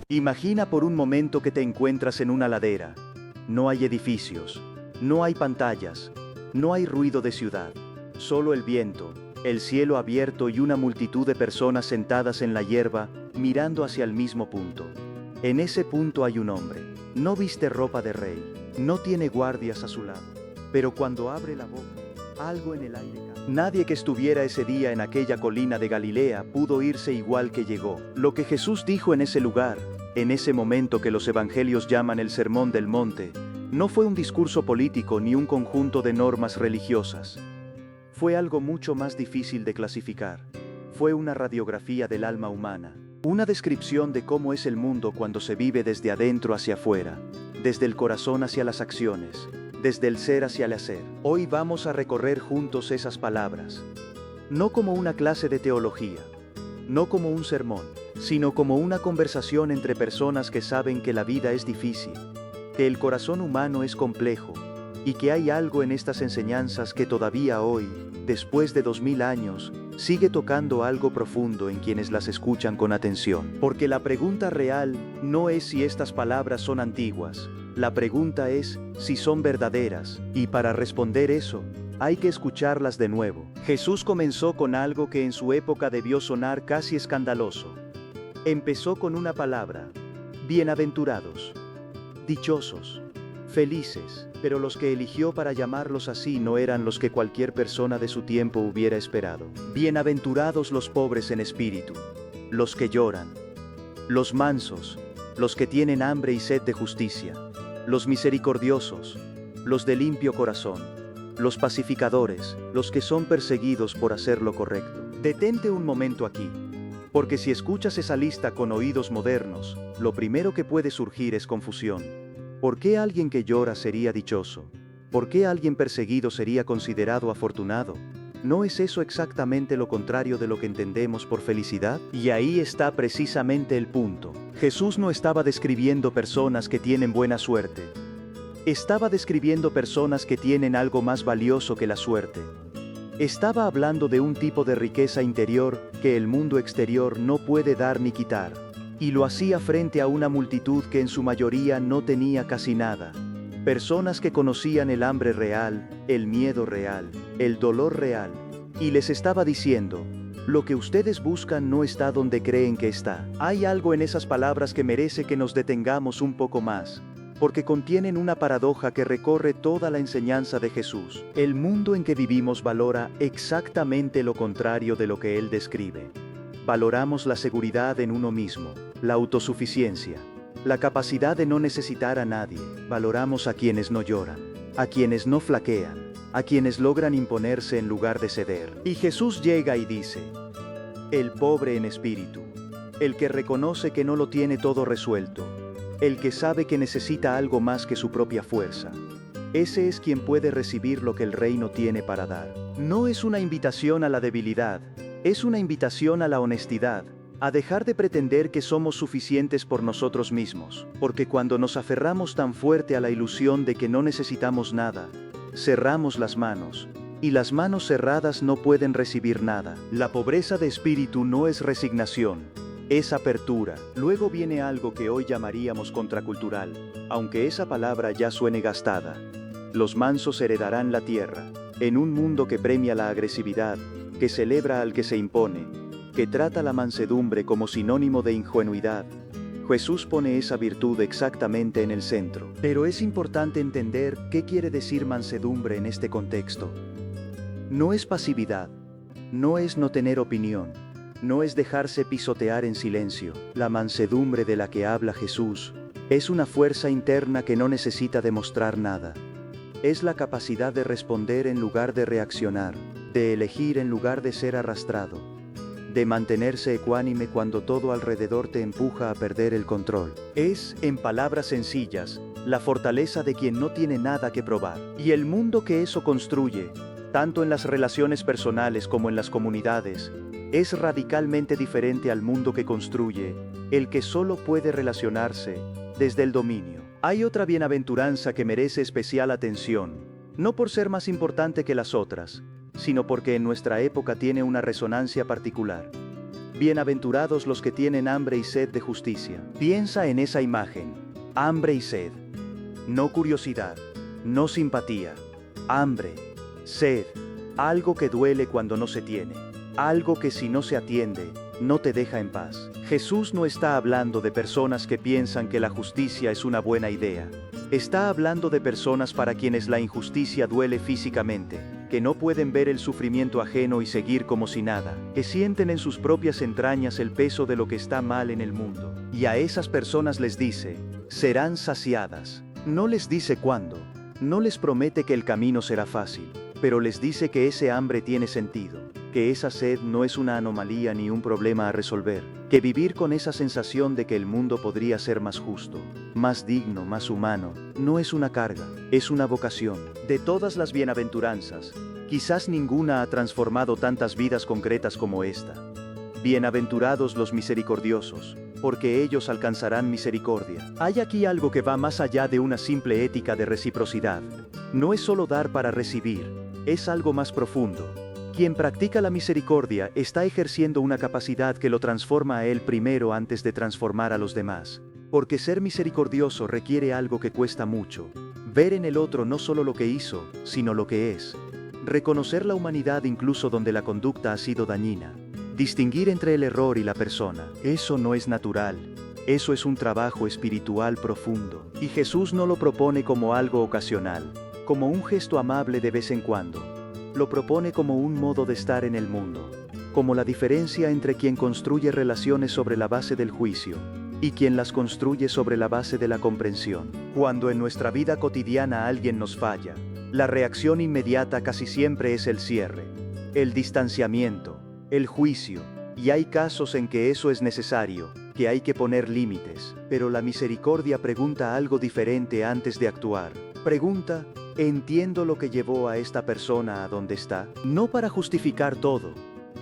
Imagina por un momento que te encuentras en una ladera. No hay edificios, no hay pantallas, no hay ruido de ciudad, solo el viento, el cielo abierto y una multitud de personas sentadas en la hierba, mirando hacia el mismo punto. En ese punto hay un hombre. No viste ropa de rey, no tiene guardias a su lado. Pero cuando abre la boca, algo en el aire cambia. Nadie que estuviera ese día en aquella colina de Galilea pudo irse igual que llegó. Lo que Jesús dijo en ese lugar, en ese momento que los evangelios llaman el Sermón del Monte, no fue un discurso político ni un conjunto de normas religiosas. Fue algo mucho más difícil de clasificar. Fue una radiografía del alma humana. Una descripción de cómo es el mundo cuando se vive desde adentro hacia afuera, desde el corazón hacia las acciones, desde el ser hacia el hacer. Hoy vamos a recorrer juntos esas palabras. No como una clase de teología, no como un sermón, sino como una conversación entre personas que saben que la vida es difícil, que el corazón humano es complejo, y que hay algo en estas enseñanzas que todavía hoy, después de 2000 años, sigue tocando algo profundo en quienes las escuchan con atención. Porque la pregunta real no es si estas palabras son antiguas, la pregunta es si son verdaderas, y para responder eso, hay que escucharlas de nuevo. Jesús comenzó con algo que en su época debió sonar casi escandaloso. Empezó con una palabra: bienaventurados, dichosos, felices, pero los que eligió para llamarlos así no eran los que cualquier persona de su tiempo hubiera esperado. Bienaventurados los pobres en espíritu, los que lloran, los mansos, los que tienen hambre y sed de justicia, los misericordiosos, los de limpio corazón, los pacificadores, los que son perseguidos por hacer lo correcto. Detente un momento aquí, porque si escuchas esa lista con oídos modernos, lo primero que puede surgir es confusión. ¿Por qué alguien que llora sería dichoso? ¿Por qué alguien perseguido sería considerado afortunado? ¿No es eso exactamente lo contrario de lo que entendemos por felicidad? Y ahí está precisamente el punto. Jesús no estaba describiendo personas que tienen buena suerte. Estaba describiendo personas que tienen algo más valioso que la suerte. Estaba hablando de un tipo de riqueza interior que el mundo exterior no puede dar ni quitar. Y lo hacía frente a una multitud que en su mayoría no tenía casi nada. Personas que conocían el hambre real, el miedo real, el dolor real. Y les estaba diciendo: lo que ustedes buscan no está donde creen que está. Hay algo en esas palabras que merece que nos detengamos un poco más, porque contienen una paradoja que recorre toda la enseñanza de Jesús. El mundo en que vivimos valora exactamente lo contrario de lo que Él describe. Valoramos la seguridad en uno mismo, la autosuficiencia, la capacidad de no necesitar a nadie. Valoramos a quienes no lloran, a quienes no flaquean, a quienes logran imponerse en lugar de ceder. Y Jesús llega y dice: el pobre en espíritu, el que reconoce que no lo tiene todo resuelto, el que sabe que necesita algo más que su propia fuerza. Ese es quien puede recibir lo que el reino tiene para dar. No es una invitación a la debilidad, es una invitación a la honestidad, a dejar de pretender que somos suficientes por nosotros mismos, porque cuando nos aferramos tan fuerte a la ilusión de que no necesitamos nada, cerramos las manos, y las manos cerradas no pueden recibir nada. La pobreza de espíritu no es resignación, es apertura. Luego viene algo que hoy llamaríamos contracultural, aunque esa palabra ya suene gastada. Los mansos heredarán la tierra. En un mundo que premia la agresividad, que celebra al que se impone, que trata la mansedumbre como sinónimo de ingenuidad, Jesús pone esa virtud exactamente en el centro. Pero es importante entender qué quiere decir mansedumbre en este contexto. No es pasividad, no es no tener opinión, no es dejarse pisotear en silencio. La mansedumbre de la que habla Jesús es una fuerza interna que no necesita demostrar nada. Es la capacidad de responder en lugar de reaccionar, de elegir en lugar de ser arrastrado, de mantenerse ecuánime cuando todo alrededor te empuja a perder el control. Es, en palabras sencillas, la fortaleza de quien no tiene nada que probar. Y el mundo que eso construye, tanto en las relaciones personales como en las comunidades, es radicalmente diferente al mundo que construye el que solo puede relacionarse desde el dominio. Hay otra bienaventuranza que merece especial atención, no por ser más importante que las otras, sino porque en nuestra época tiene una resonancia particular. Bienaventurados los que tienen hambre y sed de justicia. Piensa en esa imagen. Hambre y sed. No curiosidad, no simpatía. Hambre, sed, algo que duele cuando no se tiene. Algo que si no se atiende, no te deja en paz. Jesús no está hablando de personas que piensan que la justicia es una buena idea. Está hablando de personas para quienes la injusticia duele físicamente, que no pueden ver el sufrimiento ajeno y seguir como si nada, que sienten en sus propias entrañas el peso de lo que está mal en el mundo. Y a esas personas les dice, serán saciadas. No les dice cuándo, no les promete que el camino será fácil, pero les dice que ese hambre tiene sentido, que esa sed no es una anomalía ni un problema a resolver, que vivir con esa sensación de que el mundo podría ser más justo, más digno, más humano, no es una carga, es una vocación. De todas las bienaventuranzas, quizás ninguna ha transformado tantas vidas concretas como esta. Bienaventurados los misericordiosos, porque ellos alcanzarán misericordia. Hay aquí algo que va más allá de una simple ética de reciprocidad. No es solo dar para recibir, es algo más profundo. Quien practica la misericordia está ejerciendo una capacidad que lo transforma a él primero antes de transformar a los demás. Porque ser misericordioso requiere algo que cuesta mucho. Ver en el otro no solo lo que hizo, sino lo que es. Reconocer la humanidad incluso donde la conducta ha sido dañina. Distinguir entre el error y la persona. Eso no es natural. Eso es un trabajo espiritual profundo. Y Jesús no lo propone como algo ocasional, como un gesto amable de vez en cuando. Lo propone como un modo de estar en el mundo, como la diferencia entre quien construye relaciones sobre la base del juicio y quien las construye sobre la base de la comprensión. Cuando en nuestra vida cotidiana alguien nos falla, la reacción inmediata casi siempre es el cierre, el distanciamiento, el juicio, y hay casos en que eso es necesario, que hay que poner límites, pero la misericordia pregunta algo diferente antes de actuar. Pregunta, ¿entiendo lo que llevó a esta persona a donde está? No para justificar todo,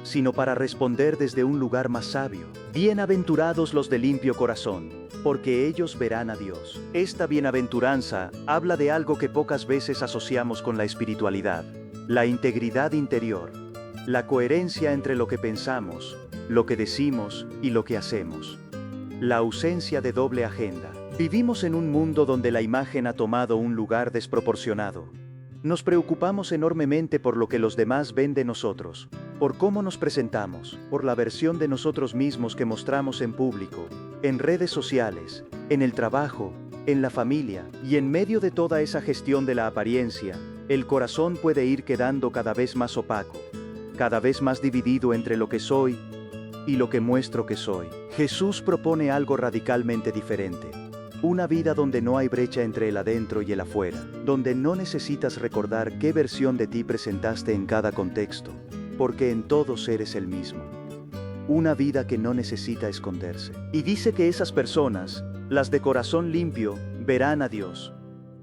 sino para responder desde un lugar más sabio. Bienaventurados los de limpio corazón, porque ellos verán a Dios. Esta bienaventuranza habla de algo que pocas veces asociamos con la espiritualidad: la integridad interior, la coherencia entre lo que pensamos, lo que decimos y lo que hacemos. La ausencia de doble agenda. Vivimos en un mundo donde la imagen ha tomado un lugar desproporcionado. Nos preocupamos enormemente por lo que los demás ven de nosotros, por cómo nos presentamos, por la versión de nosotros mismos que mostramos en público, en redes sociales, en el trabajo, en la familia, y en medio de toda esa gestión de la apariencia, el corazón puede ir quedando cada vez más opaco, cada vez más dividido entre lo que soy y lo que muestro que soy. Jesús propone algo radicalmente diferente. Una vida donde no hay brecha entre el adentro y el afuera, donde no necesitas recordar qué versión de ti presentaste en cada contexto, porque en todos eres el mismo. Una vida que no necesita esconderse. Y dice que esas personas, las de corazón limpio, verán a Dios.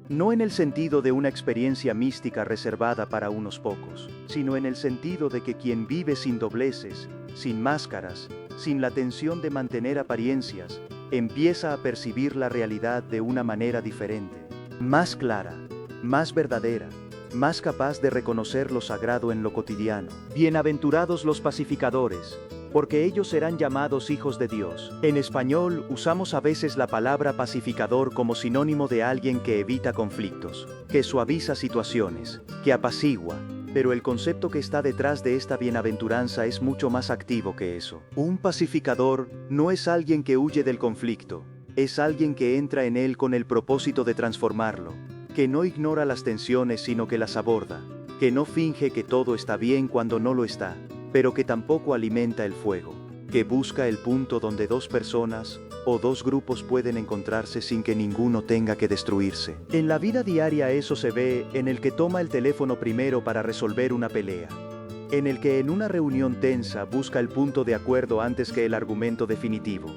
No en el sentido de una experiencia mística reservada para unos pocos, sino en el sentido de que quien vive sin dobleces, sin máscaras, sin la tensión de mantener apariencias, empieza a percibir la realidad de una manera diferente, más clara, más verdadera, más capaz de reconocer lo sagrado en lo cotidiano. Bienaventurados los pacificadores, porque ellos serán llamados hijos de Dios. En español usamos a veces la palabra pacificador como sinónimo de alguien que evita conflictos, que suaviza situaciones, que apacigua. Pero el concepto que está detrás de esta bienaventuranza es mucho más activo que eso. Un pacificador no es alguien que huye del conflicto, es alguien que entra en él con el propósito de transformarlo, que no ignora las tensiones sino que las aborda, que no finge que todo está bien cuando no lo está, pero que tampoco alimenta el fuego, que busca el punto donde dos personas o dos grupos pueden encontrarse sin que ninguno tenga que destruirse. En la vida diaria eso se ve en el que toma el teléfono primero para resolver una pelea, en el que en una reunión tensa busca el punto de acuerdo antes que el argumento definitivo,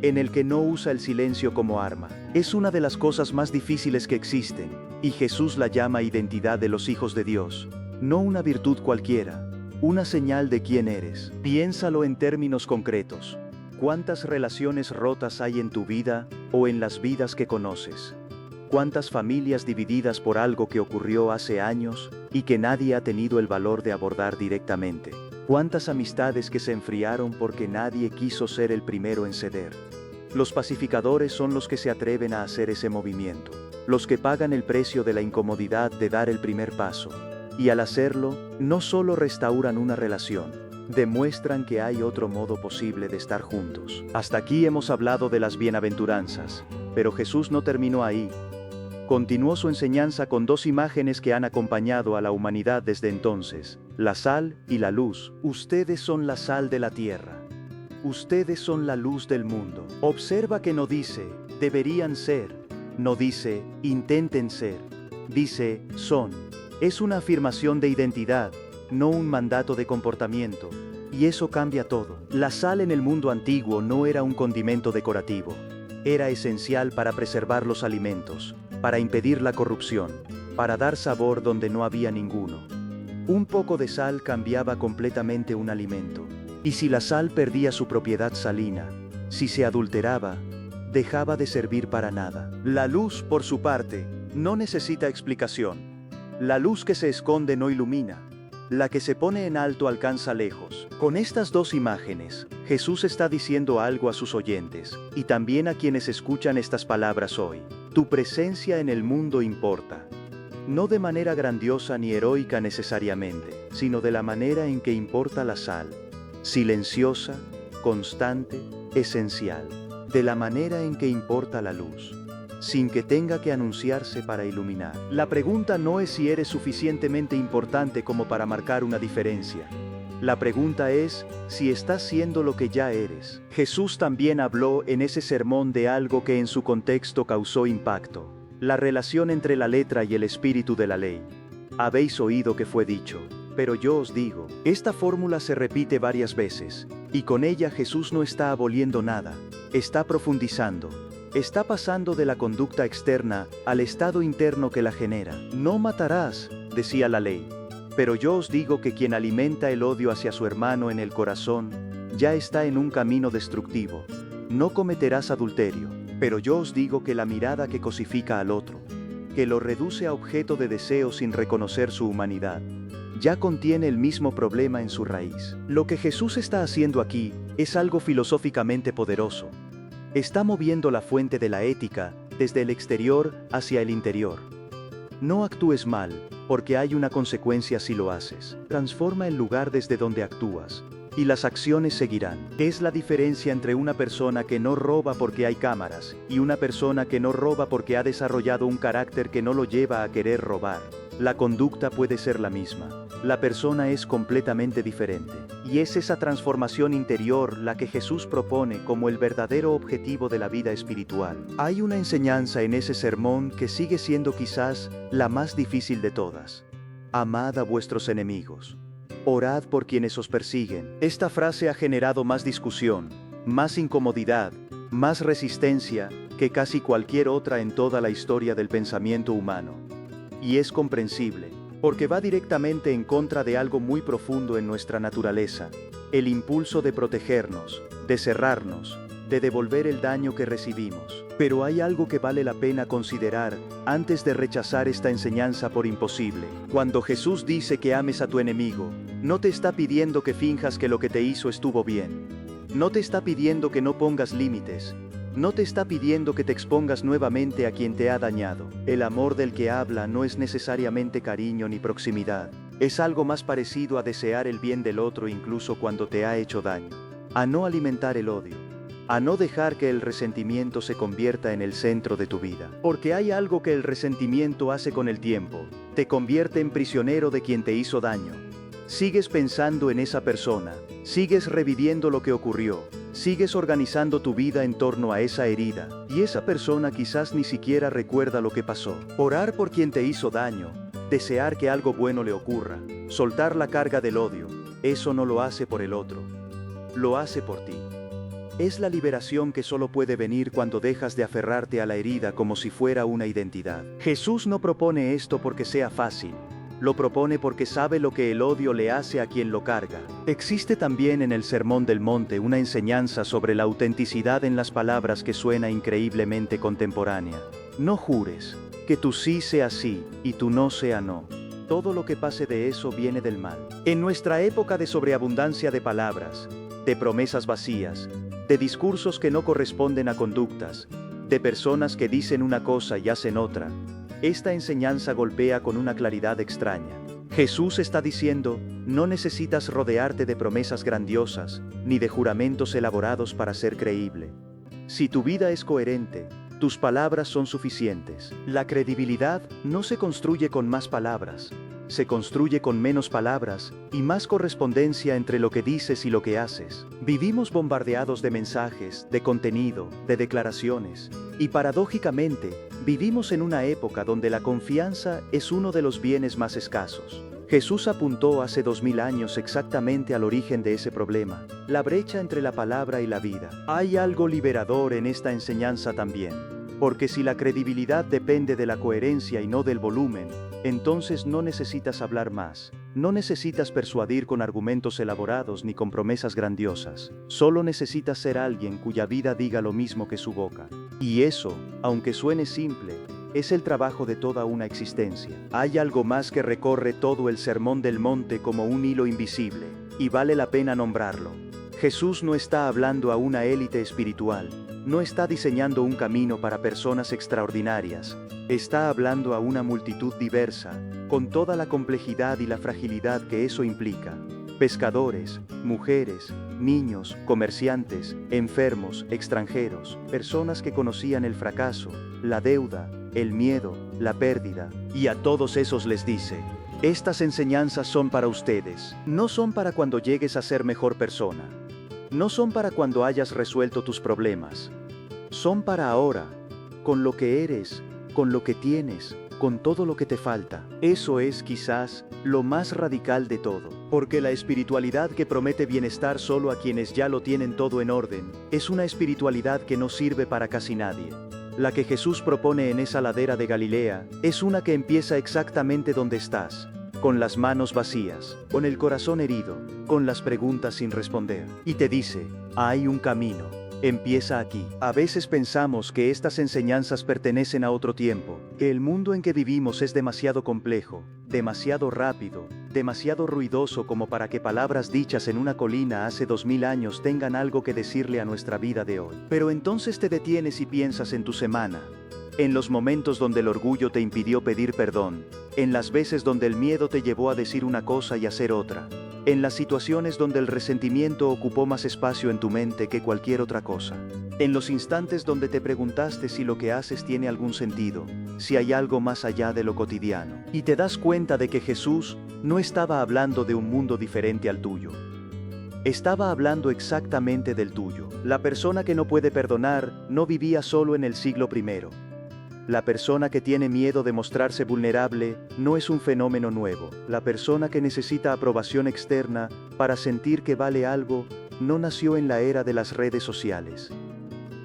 en el que no usa el silencio como arma. Es una de las cosas más difíciles que existen, y Jesús la llama identidad de los hijos de Dios, no una virtud cualquiera, una señal de quién eres. Piénsalo en términos concretos. ¿Cuántas relaciones rotas hay en tu vida o en las vidas que conoces? ¿Cuántas familias divididas por algo que ocurrió hace años y que nadie ha tenido el valor de abordar directamente. ¿Cuántas amistades que se enfriaron porque nadie quiso ser el primero en ceder? Los pacificadores son los que se atreven a hacer ese movimiento, los que pagan el precio de la incomodidad de dar el primer paso. Y al hacerlo, no solo restauran una relación, demuestran que hay otro modo posible de estar juntos. Hasta aquí hemos hablado de las bienaventuranzas, pero Jesús no terminó ahí. Continuó su enseñanza con dos imágenes que han acompañado a la humanidad desde entonces, la sal y la luz. Ustedes son la sal de la tierra. Ustedes son la luz del mundo. Observa que no dice, deberían ser. No dice, intenten ser. Dice, son. Es una afirmación de identidad, no un mandato de comportamiento. Y eso cambia todo. La sal en el mundo antiguo no era un condimento decorativo. Era esencial para preservar los alimentos, para impedir la corrupción, para dar sabor donde no había ninguno. Un poco de sal cambiaba completamente un alimento. Y si la sal perdía su propiedad salina, si se adulteraba, dejaba de servir para nada. La luz, por su parte, no necesita explicación. La luz que se esconde no ilumina. La que se pone en alto alcanza lejos. Con estas dos imágenes, Jesús está diciendo algo a sus oyentes, y también a quienes escuchan estas palabras hoy. Tu presencia en el mundo importa. No de manera grandiosa ni heroica necesariamente, sino de la manera en que importa la sal. Silenciosa, constante, esencial. De la manera en que importa la luz, sin que tenga que anunciarse para iluminar. La pregunta no es si eres suficientemente importante como para marcar una diferencia. La pregunta es si estás siendo lo que ya eres. Jesús también habló en ese sermón de algo que en su contexto causó impacto: la relación entre la letra y el espíritu de la ley. Habéis oído que fue dicho, pero yo os digo. Esta fórmula se repite varias veces, y con ella Jesús no está aboliendo nada, está profundizando. Está pasando de la conducta externa al estado interno que la genera. No matarás, decía la ley. Pero yo os digo que quien alimenta el odio hacia su hermano en el corazón, ya está en un camino destructivo. No cometerás adulterio. Pero yo os digo que la mirada que cosifica al otro, que lo reduce a objeto de deseo sin reconocer su humanidad, ya contiene el mismo problema en su raíz. Lo que Jesús está haciendo aquí es algo filosóficamente poderoso. Está moviendo la fuente de la ética desde el exterior hacia el interior. No actúes mal, porque hay una consecuencia si lo haces. Transforma el lugar desde donde actúas, y las acciones seguirán. Es la diferencia entre una persona que no roba porque hay cámaras, y una persona que no roba porque ha desarrollado un carácter que no lo lleva a querer robar. La conducta puede ser la misma. La persona es completamente diferente. Y es esa transformación interior la que Jesús propone como el verdadero objetivo de la vida espiritual. Hay una enseñanza en ese sermón que sigue siendo quizás la más difícil de todas. Amad a vuestros enemigos. Orad por quienes os persiguen. Esta frase ha generado más discusión, más incomodidad, más resistencia que casi cualquier otra en toda la historia del pensamiento humano. Y es comprensible, porque va directamente en contra de algo muy profundo en nuestra naturaleza: el impulso de protegernos, de cerrarnos, de devolver el daño que recibimos. Pero hay algo que vale la pena considerar antes de rechazar esta enseñanza por imposible. Cuando Jesús dice que ames a tu enemigo, no te está pidiendo que finjas que lo que te hizo estuvo bien. No te está pidiendo que no pongas límites. No te está pidiendo que te expongas nuevamente a quien te ha dañado. El amor del que habla no es necesariamente cariño ni proximidad. Es algo más parecido a desear el bien del otro incluso cuando te ha hecho daño. A no alimentar el odio. A no dejar que el resentimiento se convierta en el centro de tu vida. Porque hay algo que el resentimiento hace con el tiempo. Te convierte en prisionero de quien te hizo daño. Sigues pensando en esa persona. Sigues reviviendo lo que ocurrió. Sigues organizando tu vida en torno a esa herida, y esa persona quizás ni siquiera recuerda lo que pasó. Orar por quien te hizo daño, desear que algo bueno le ocurra, soltar la carga del odio, eso no lo hace por el otro, lo hace por ti. Es la liberación que solo puede venir cuando dejas de aferrarte a la herida como si fuera una identidad. Jesús no propone esto porque sea fácil. Lo propone porque sabe lo que el odio le hace a quien lo carga. Existe también en el Sermón del Monte una enseñanza sobre la autenticidad en las palabras que suena increíblemente contemporánea. No jures, que tu sí sea sí y tu no sea no. Todo lo que pase de eso viene del mal. En nuestra época de sobreabundancia de palabras, de promesas vacías, de discursos que no corresponden a conductas, de personas que dicen una cosa y hacen otra, esta enseñanza golpea con una claridad extraña. Jesús está diciendo, no necesitas rodearte de promesas grandiosas, ni de juramentos elaborados para ser creíble. Si tu vida es coherente, tus palabras son suficientes. La credibilidad no se construye con más palabras, se construye con menos palabras y más correspondencia entre lo que dices y lo que haces. Vivimos bombardeados de mensajes, de contenido, de declaraciones, y paradójicamente, vivimos en una época donde la confianza es uno de los bienes más escasos. Jesús apuntó hace 2000 años exactamente al origen de ese problema, la brecha entre la palabra y la vida. Hay algo liberador en esta enseñanza también, porque si la credibilidad depende de la coherencia y no del volumen, entonces no necesitas hablar más, no necesitas persuadir con argumentos elaborados ni con promesas grandiosas, solo necesitas ser alguien cuya vida diga lo mismo que su boca. Y eso, aunque suene simple, es el trabajo de toda una existencia. Hay algo más que recorre todo el Sermón del Monte como un hilo invisible, y vale la pena nombrarlo. Jesús no está hablando a una élite espiritual, no está diseñando un camino para personas extraordinarias, está hablando a una multitud diversa, con toda la complejidad y la fragilidad que eso implica. Pescadores, mujeres, niños, comerciantes, enfermos, extranjeros, personas que conocían el fracaso, la deuda, el miedo, la pérdida, y a todos esos les dice, estas enseñanzas son para ustedes, no son para cuando llegues a ser mejor persona, no son para cuando hayas resuelto tus problemas, son para ahora, con lo que eres, con lo que tienes, con todo lo que te falta. Eso es quizás lo más radical de todo, porque la espiritualidad que promete bienestar solo a quienes ya lo tienen todo en orden, es una espiritualidad que no sirve para casi nadie. La que Jesús propone en esa ladera de Galilea, es una que empieza exactamente donde estás, con las manos vacías, con el corazón herido, con las preguntas sin responder, y te dice, hay un camino. Empieza aquí. A veces pensamos que estas enseñanzas pertenecen a otro tiempo, que el mundo en que vivimos es demasiado complejo, demasiado rápido, demasiado ruidoso como para que palabras dichas en una colina hace 2000 años tengan algo que decirle a nuestra vida de hoy. Pero entonces te detienes y piensas en tu semana, en los momentos donde el orgullo te impidió pedir perdón, en las veces donde el miedo te llevó a decir una cosa y hacer otra, en las situaciones donde el resentimiento ocupó más espacio en tu mente que cualquier otra cosa, en los instantes donde te preguntaste si lo que haces tiene algún sentido, si hay algo más allá de lo cotidiano, y te das cuenta de que Jesús no estaba hablando de un mundo diferente al tuyo. Estaba hablando exactamente del tuyo. La persona que no puede perdonar no vivía solo en el siglo I. La persona que tiene miedo de mostrarse vulnerable no es un fenómeno nuevo. La persona que necesita aprobación externa para sentir que vale algo no nació en la era de las redes sociales.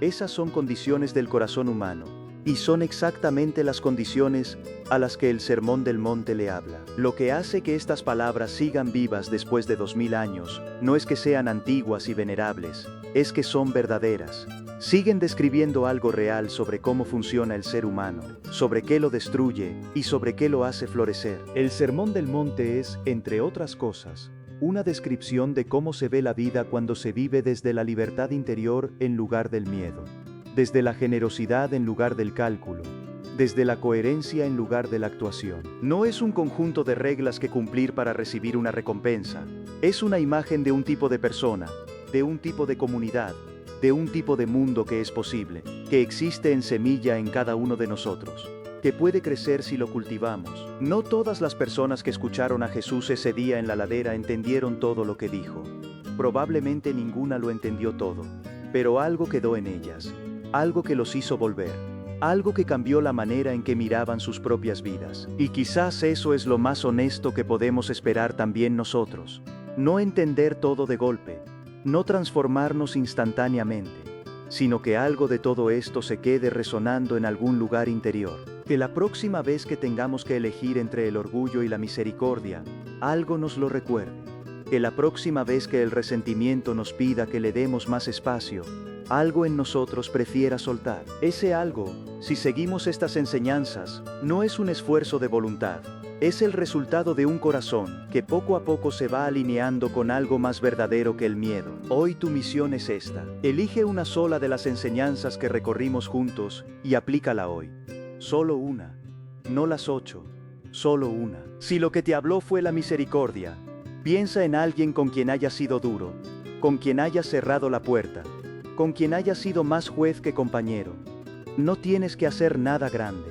Esas son condiciones del corazón humano, y son exactamente las condiciones a las que el Sermón del Monte le habla. Lo que hace que estas palabras sigan vivas después de 2000 años no es que sean antiguas y venerables, es que son verdaderas. Siguen describiendo algo real sobre cómo funciona el ser humano, sobre qué lo destruye y sobre qué lo hace florecer. El Sermón del Monte es, entre otras cosas, una descripción de cómo se ve la vida cuando se vive desde la libertad interior en lugar del miedo, desde la generosidad en lugar del cálculo, desde la coherencia en lugar de la actuación. No es un conjunto de reglas que cumplir para recibir una recompensa, es una imagen de un tipo de persona, de un tipo de comunidad, de un tipo de mundo que es posible, que existe en semilla en cada uno de nosotros, que puede crecer si lo cultivamos. No todas las personas que escucharon a Jesús ese día en la ladera entendieron todo lo que dijo. Probablemente ninguna lo entendió todo, pero algo quedó en ellas, algo que los hizo volver, algo que cambió la manera en que miraban sus propias vidas. Y quizás eso es lo más honesto que podemos esperar también nosotros. No entender todo de golpe, no transformarnos instantáneamente, sino que algo de todo esto se quede resonando en algún lugar interior. Que la próxima vez que tengamos que elegir entre el orgullo y la misericordia, algo nos lo recuerde. Que la próxima vez que el resentimiento nos pida que le demos más espacio, algo en nosotros prefiera soltar. Ese algo, si seguimos estas enseñanzas, no es un esfuerzo de voluntad, Es el resultado de un corazón que poco a poco se va alineando con algo más verdadero que el miedo. Hoy tu misión es esta. Elige una sola de las enseñanzas que recorrimos juntos y aplícala hoy. Solo una. No las 8. Solo una. Si lo que te habló fue la misericordia, piensa en alguien con quien hayas sido duro, con quien hayas cerrado la puerta, con quien hayas sido más juez que compañero. No tienes que hacer nada grande.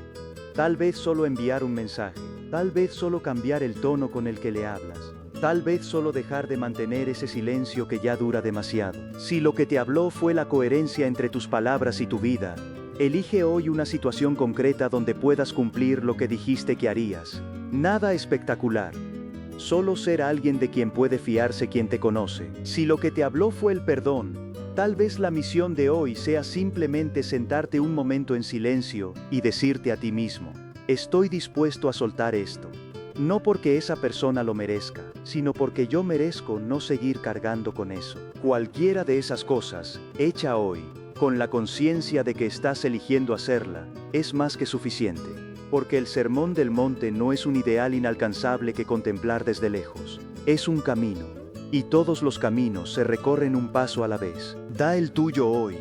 Tal vez solo enviar un mensaje. Tal vez solo cambiar el tono con el que le hablas. Tal vez solo dejar de mantener ese silencio que ya dura demasiado. Si lo que te habló fue la coherencia entre tus palabras y tu vida, elige hoy una situación concreta donde puedas cumplir lo que dijiste que harías. Nada espectacular. Solo ser alguien de quien puede fiarse quien te conoce. Si lo que te habló fue el perdón, tal vez la misión de hoy sea simplemente sentarte un momento en silencio y decirte a ti mismo: estoy dispuesto a soltar esto. No porque esa persona lo merezca, sino porque yo merezco no seguir cargando con eso. Cualquiera de esas cosas, hecha hoy, con la conciencia de que estás eligiendo hacerla, es más que suficiente. Porque el Sermón del Monte no es un ideal inalcanzable que contemplar desde lejos. Es un camino. Y todos los caminos se recorren un paso a la vez. Da el tuyo hoy.